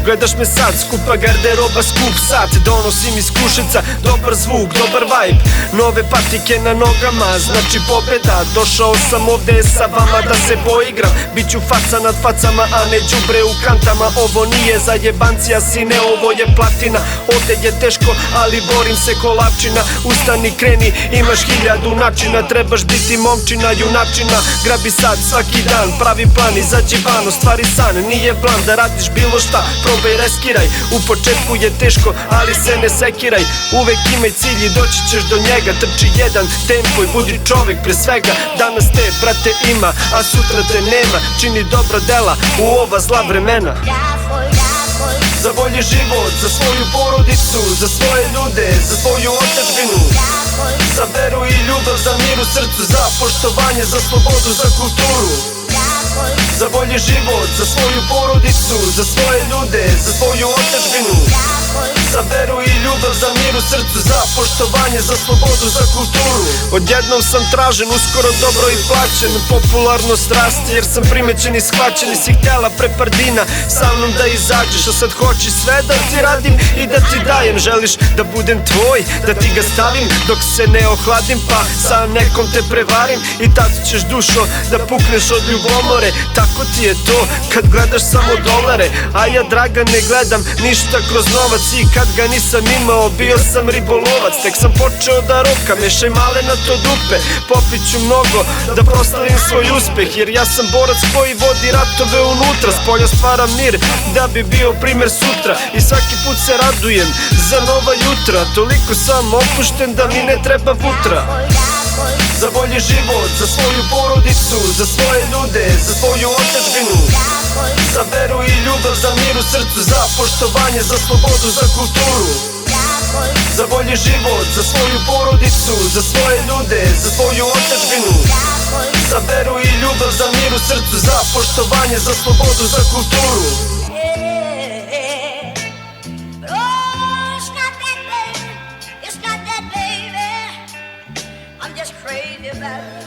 Gledaš me sad, skupa garderoba, skup sat. Donosim iz Kruševca dobar zvuk, dobar vibe, nove patike na nogama, znači pobeda. Došao sam ovde sa vama da se poigram, biću faca nad facama, a ne đubre u kantama. Ovo nije za jebancija sine, ovo je platina. Ovde je teško, ali borim se ko lavčina. Ustani, kreni, imaš 1000 načina. Trebaš biti momčina, junačina. Grabi sad, svaki dan, pravi plan, izađi van, ostvari san. Nije plan da radiš bilo šta, probaj, reskiraj. U početku je teško, ali se ne sekiraj. Uvek imaj cilj i doći ćeš do njega. Trči jedan tempo i budi čovek pre svega. Danas te, brate, ima, a sutra te nema. Čini dobra dela u ova zla vremena. Za bolji život, za svoju porodicu, za svoje ljude, za svoju otadžbinu, za veru i ljubav, za mir u srcu, za poštovanje, za slobodu, za kulturu. Za bolji život, za svoju porodicu, za svoje ljude, za svoju otadžbinu, za veru i ljubav, za mir u srcu, za poštovanje, za slobodu, za kulturu. Odjednom sam tražen, uskoro dobro i plaćen. Popularnost raste jer sam primećen i shvaćen. I si htjela pre par dina sa mnom da izađeš, a sad hoćeš sve da ti radim i da ti dajem. Želiš da budem tvoj, da ti ga stavim dok se ne ohladim, pa sa nekom te prevarim. I tad ćeš, dušo, da pukneš od ljubomore. Tako ti je to kad gledaš samo dolare, a ja, draga, ne gledam ništa kroz novac. I kad ga nisam imao, bio sam ribolovac. Tek sam počeo da rokam, mešaj male na to dupe. Popit ću mnogo da proslavim svoj uspeh, jer ja sam borac koji vodi ratove unutra. Spolja stvaram mir da bi bio primer sutra. I svaki put se radujem za nova jutra. Toliko sam opušten da mi ne treba vutra. Za bolji život, za svoju porodicu, za svoje ljude, za svoju otadžbinu, za veru i ljubav, za mir u srcu, za poštovanje, za slobodu, za kulturu. Za bolji život, za svoju porodicu, za svoje ljude, za svoju otadžbinu, za veru i ljubav, za mir u srcu, za poštovanje, za slobodu, za kulturu. Crazy about